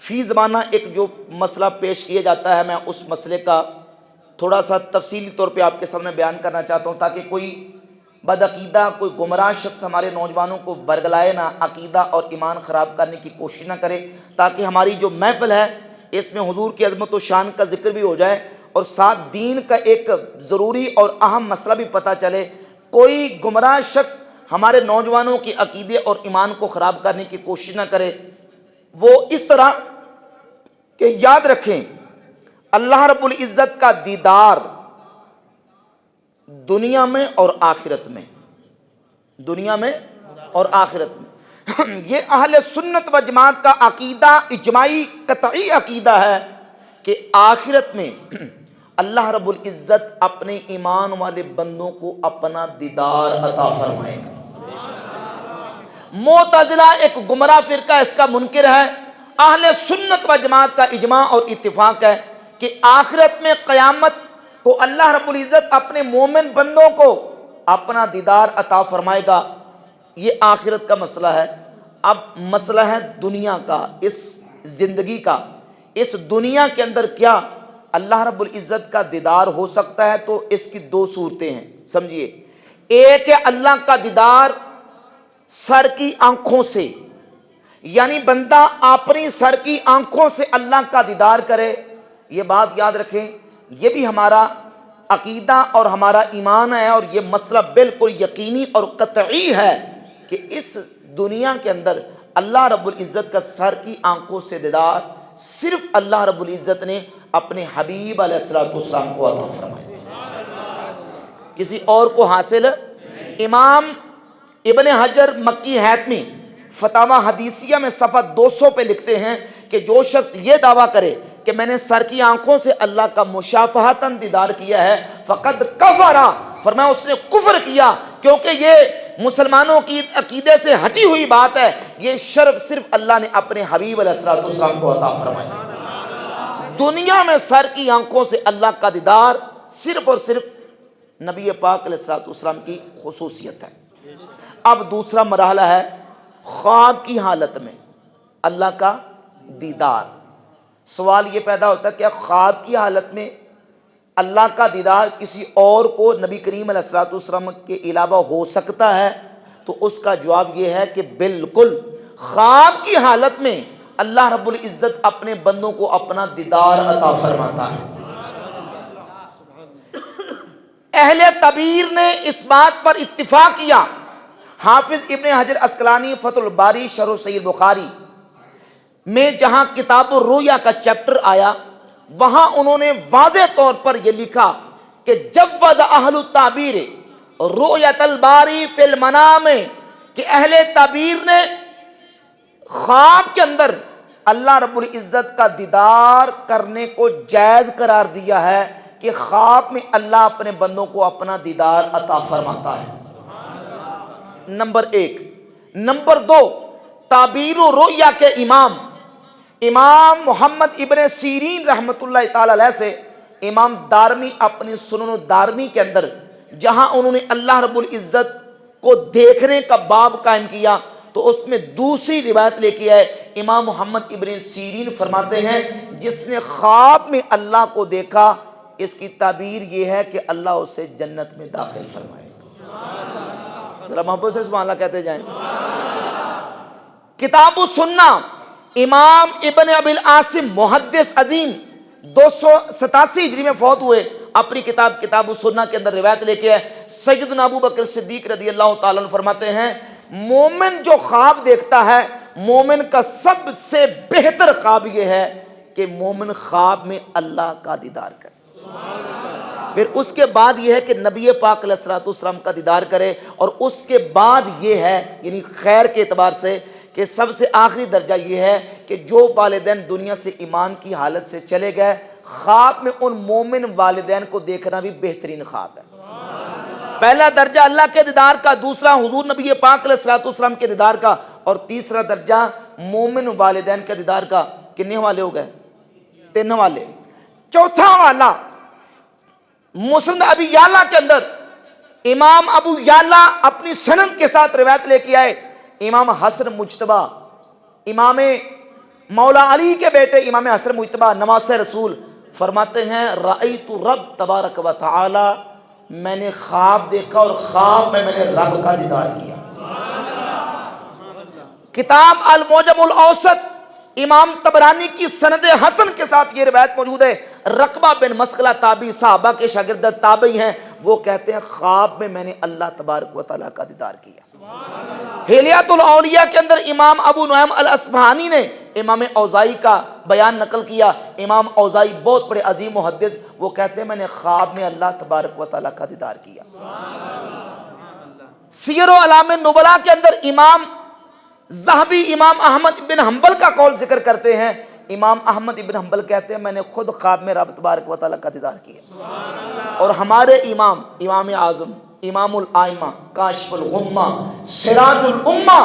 فی زمانہ ایک جو مسئلہ پیش کیا جاتا ہے، میں اس مسئلے کا تھوڑا سا تفصیلی طور پہ آپ کے سامنے بیان کرنا چاہتا ہوں تاکہ کوئی بدعقیدہ، کوئی گمراہ شخص ہمارے نوجوانوں کو برگلائے نہ، عقیدہ اور ایمان خراب کرنے کی کوشش نہ کرے، تاکہ ہماری جو محفل ہے اس میں حضور کی عظمت و شان کا ذکر بھی ہو جائے اور ساتھ دین کا ایک ضروری اور اہم مسئلہ بھی پتہ چلے۔ کوئی گمراہ شخص ہمارے نوجوانوں کے عقیدے اور ایمان کو خراب کرنے کی کوشش نہ کرے۔ وہ اس طرح کہ یاد رکھیں، اللہ رب العزت کا دیدار دنیا میں اور آخرت میں، دنیا میں اور آخرت میں، یہ اہل سنت و جماعت کا عقیدہ، اجماعی قطعی عقیدہ ہے کہ آخرت میں اللہ رب العزت اپنے ایمان والے بندوں کو اپنا دیدار عطا فرمائے گا۔ معتزلہ ایک گمراہ فرقہ اس کا منکر ہے۔ اہل سنت و جماعت کا اجماع اور اتفاق ہے کہ آخرت میں قیامت کو اللہ رب العزت اپنے مومن بندوں کو اپنا دیدار عطا فرمائے گا۔ یہ آخرت کا مسئلہ ہے۔ اب مسئلہ ہے دنیا کا، اس زندگی کا۔ اس دنیا کے اندر کیا اللہ رب العزت کا دیدار ہو سکتا ہے؟ تو اس کی دو صورتیں ہیں، سمجھیے۔ ایک ہے اللہ کا دیدار سر کی آنکھوں سے، یعنی بندہ اپنی سر کی آنکھوں سے اللہ کا دیدار کرے۔ یہ بات یاد رکھیں، یہ بھی ہمارا عقیدہ اور ہمارا ایمان ہے، اور یہ مسئلہ بالکل یقینی اور قطعی ہے کہ اس دنیا کے اندر اللہ رب العزت کا سر کی آنکھوں سے دیدار صرف اللہ رب العزت نے اپنے حبیب علیہ السلام کو عطا فرمایا، کسی اور کو حاصل۔ امام ابن حجر مکی حیتمی فتاوی حدیثیہ میں صفحہ 200 پہ لکھتے ہیں کہ جو شخص یہ دعویٰ کرے کہ میں نے سر کی آنکھوں سے اللہ کا مشافہتاً دیدار کیا ہے، فقد کفرا، فرمایا اس نے کفر کیا، کیونکہ یہ مسلمانوں کی عقیدے سے ہٹی ہوئی بات ہے۔ یہ شرف صرف اللہ نے اپنے حبیب علیہ السلام کو عطا فرمایا۔ دنیا میں سر کی آنکھوں سے اللہ کا دیدار صرف اور صرف نبی پاک علیہ السلام کی خصوصیت ہے۔ اب دوسرا مرحلہ ہے خواب کی حالت میں اللہ کا دیدار۔ سوال یہ پیدا ہوتا ہے کہ خواب کی حالت میں اللہ کا دیدار کسی اور کو نبی کریم علیہ السلام کے علاوہ ہو سکتا ہے؟ تو اس کا جواب یہ ہے کہ بالکل، خواب کی حالت میں اللہ رب العزت اپنے بندوں کو اپنا دیدار عطا فرماتا ہے۔ اہل تعبیر نے اس بات پر اتفاق کیا۔ حافظ ابن حجر عسقلانی فتح الباری شرح صحیح بخاری میں جہاں کتاب الرؤیا کا چیپٹر آیا، وہاں انہوں نے واضح طور پر یہ لکھا کہ جوز اہل التعبیر رؤیت الباری فی المنام، کہ اہل تعبیر نے خواب کے اندر اللہ رب العزت کا دیدار کرنے کو جائز قرار دیا ہے کہ خواب میں اللہ اپنے بندوں کو اپنا دیدار عطا فرماتا ہے۔ نمبر ایک۔ نمبر دو، تعبیر و رؤیا کے امام محمد ابن سیرین رحمۃ اللہ تعالی علیہ سے امام دارمی اپنی سنن دارمی کے اندر جہاں انہوں نے اللہ رب العزت کو دیکھنے کا باب قائم کیا، تو اس میں دوسری روایت لے کے آئے۔ امام محمد ابن سیرین فرماتے ہیں جس نے خواب میں اللہ کو دیکھا، اس کی تعبیر یہ ہے کہ اللہ اسے جنت میں داخل فرمائے۔ ذرا محبت سے سبحان اللہ کہتے جائیں۔ کتاب السنہ، امام ابن ابی العاصم محدث عظیم 287 ہجری میں فوت ہوئے، اپنی کتاب السنہ کے اندر روایت لے کے سیدنا ابو بکر صدیق رضی اللہ تعالیٰ عنہ فرماتے ہیں مومن جو خواب دیکھتا ہے، مومن کا سب سے بہتر خواب یہ ہے کہ مومن خواب میں اللہ کا دیدار کرے۔ پھر اس کے بعد یہ ہے کہ نبی پاک علیہ السلام کا دیدار کرے، اور اس کے بعد یہ ہے، یعنی خیر کے اعتبار سے، کہ سب سے آخری درجہ یہ ہے کہ جو والدین دنیا سے ایمان کی حالت سے چلے گئے، خواب میں ان مومن والدین کو دیکھنا بھی بہترین خواب ہے۔ پہلا درجہ اللہ کے دیدار کا، دوسرا حضور نبی پاک علیہ السلام کے دیدار کا، اور تیسرا درجہ مومن والدین کے دیدار کا۔ کتنے حوالے ہو گئے؟ 3 حوالے۔ چوتھا حوالہ مسند ابی یعلا کے اندر امام ابو یعلا اپنی سند کے ساتھ روایت لے کے آئے، امام حسن مجتبی، امام مولا علی کے بیٹے امام حسن مجتبی نواسہ رسول فرماتے ہیں رأیت رب تبارک و تعالی، میں نے خواب دیکھا اور خواب میں نے رب کا دیدار کیا۔ کتاب المعجم الاوسط امام طبرانی کی سند حسن کے ساتھ یہ روایت موجود ہے، رقبہ بن مسخلہ تابعی، صحابہ کے شاگرد تابعی ہیں، وہ کہتے ہیں خواب میں نے اللہ تبارک و تعالیٰ کا دیدار کیا۔ ہلیات الاولیاء کے اندر امام ابو نعیم الاصفہانی نے امام اوزاعی کا بیان نقل کیا۔ امام اوزاعی بہت بڑے عظیم محدث، وہ کہتے ہیں میں نے خواب میں اللہ تبارک و تعالیٰ کا دیدار کیا۔ سیر و اعلام نبلاء کے اندر امام ذہبی امام احمد بن حنبل کا قول ذکر کرتے ہیں۔ امام احمد بن حنبل کہتے ہیں میں نے خود خواب میں رب تبارک و تعالیٰ کا دیدار کیا۔ اور ہمارے امام اعظم، امام الائمہ، کاشف الغمہ، سراج الامہ،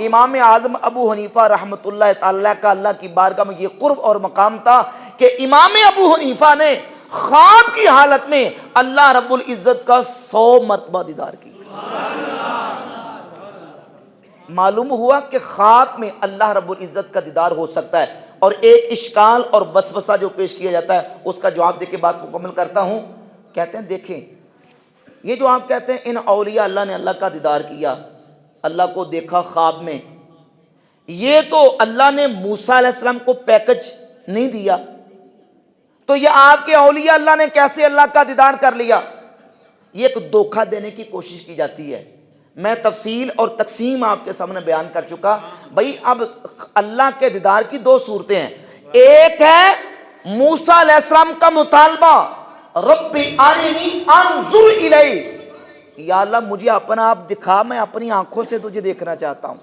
امام اعظم ابو حنیفہ رحمۃ اللہ تعالیٰ کا اللہ کی بارگاہ میں یہ قرب اور مقام تھا کہ امام ابو حنیفہ نے خواب کی حالت میں اللہ رب العزت کا 100 مرتبہ دیدار کیا۔ معلوم ہوا کہ خواب میں اللہ رب العزت کا دیدار ہو سکتا ہے۔ اور ایک اشکال اور وسوسہ جو پیش کیا جاتا ہے اس کا جواب دے کے بات مکمل کرتا ہوں۔ کہتے ہیں دیکھیں یہ جو آپ کہتے ہیں ان اولیاء اللہ نے اللہ کا دیدار کیا، اللہ کو دیکھا خواب میں، یہ تو اللہ نے موسیٰ علیہ السلام کو پیکج نہیں دیا، تو یہ آپ کے اولیاء اللہ نے کیسے اللہ کا دیدار کر لیا؟ یہ ایک دھوکہ دینے کی کوشش کی جاتی ہے۔ میں تفصیل اور تقسیم آپ کے سامنے بیان کر چکا۔ بھائی اب اللہ کے دیدار کی 2 صورتیں ہیں، ایک ہے موسیٰ علیہ السلام کا مطالبہ رب ارنی انظر الیک، یا اللہ مجھے اپنا آپ دکھا، میں اپنی آنکھوں سے تجھے دیکھنا چاہتا ہوں۔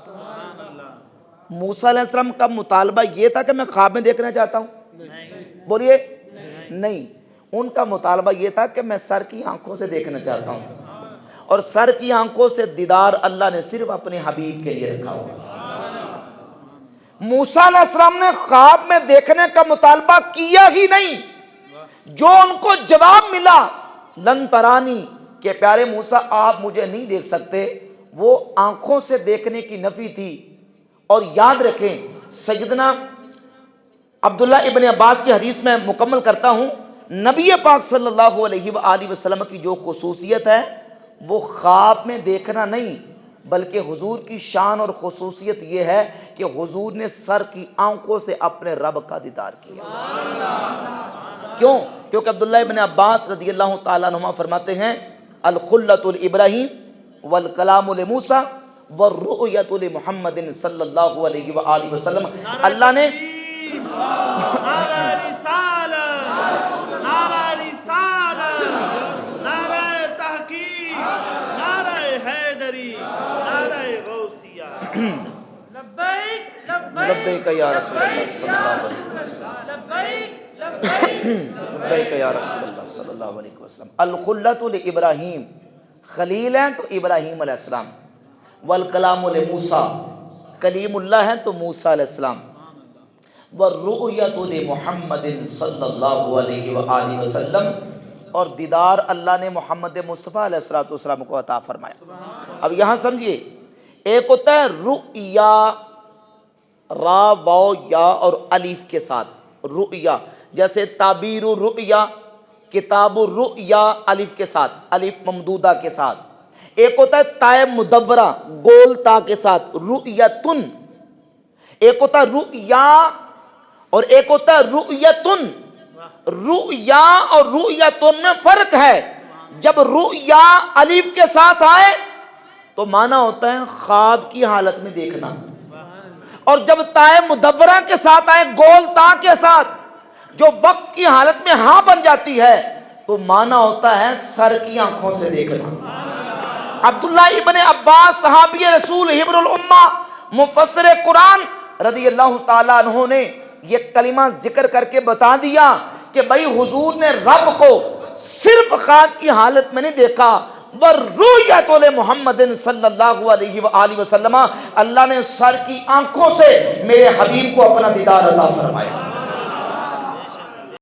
موسیٰ علیہ السلام کا مطالبہ یہ تھا کہ میں خواب میں دیکھنا چاہتا ہوں؟ بولیے نہیں، ان کا مطالبہ یہ تھا کہ میں سر کی آنکھوں سے دیکھنا چاہتا ہوں، اور سر کی آنکھوں سے دیدار اللہ نے صرف اپنے حبیب کے لیے رکھا ہوا۔ موسیٰ علیہ السلام نے خواب میں دیکھنے کا مطالبہ کیا ہی نہیں، جو ان کو جواب ملا لن ترانی کہ پیارے موسیٰ آپ مجھے نہیں دیکھ سکتے، وہ آنکھوں سے دیکھنے کی نفی تھی۔ اور یاد رکھیں سیدنا عبداللہ ابن عباس کی حدیث میں مکمل کرتا ہوں، نبی پاک صلی اللہ علیہ وآلہ وسلم کی جو خصوصیت ہے وہ خواب میں دیکھنا نہیں، بلکہ حضور کی شان اور خصوصیت یہ ہے کہ حضور نے سر کی آنکھوں سے اپنے رب کا دیدار کیا۔ کیوں؟ کیونکہ عبداللہ ابن عباس رضی اللہ تعالیٰ عنہما فرماتے ہیں الخلۃ لابراہیم والکلام لموسیٰ والرؤیۃ لمحمد صلی اللہ علیہ وآلہ وسلم۔ اللہ نے نعرہ رسالت، نعرہ رسالت، نعرہ تحقیق، نعرہ حیدری، نعرہ غوثیہ۔ لبیک لبیک یا رسول اللہ صلی اللہ علیہ وسلم، لبیک لبیک لبیک یا رسول اللہ صلی اللہ علیہ وسلم۔ الخلۃ لابراہیم، خلیل ہیں تو ابراہیم علیہ السلام، والکلام لموسیٰ، کلیم اللہ ہیں تو موسیٰ علیہ السلام، والرؤیۃ لمحمد صلی اللہ علیہ وآلہ وسلم، اور دیدار اللہ نے محمد مصطفیٰ علیہ السلام کو عطا فرمایا۔ اب یہاں سمجھیے، ایک ہوتا ہے رؤیا، را واو یا اور الف کے ساتھ رؤیا، جیسے تعبیر الرؤیا، کتاب الرؤیا الف کے ساتھ، الف ممدودہ کے ساتھ۔ ایک ہوتا ہے تائے مدورہ گول تا کے ساتھ رؤیتن، ایک ہوتا ہے رؤیا اور ایک ہوتا ہے رؤیتن۔ رؤیا اور رؤیتن میں فرق ہے، جب رؤیا الف کے ساتھ آئے تو معنی ہوتا ہے خواب کی حالت میں دیکھنا، اور جب تائے مدورہ کے ساتھ آئے گول تا کے ساتھ جو وقف کی حالت میں ہاں بن جاتی ہے تو معنی ہوتا ہے سر کی آنکھوں سے دیکھنا۔ عبداللہ ابن عباس صحابی رسول حبر الامہ مفسر قرآن رضی اللہ تعالیٰ عنہ نے یہ کلمہ ذکر کر کے بتا دیا کہ بھائی حضور نے رب کو صرف خواب کی حالت میں نہیں دیکھا، وَالرُّؤْيَةُ لِمُحَمَّدٍ صلی اللہ علیہ وآلہ وسلم، اللہ نے سر کی آنکھوں سے میرے حبیب کو اپنا دیدار عطا فرمایا۔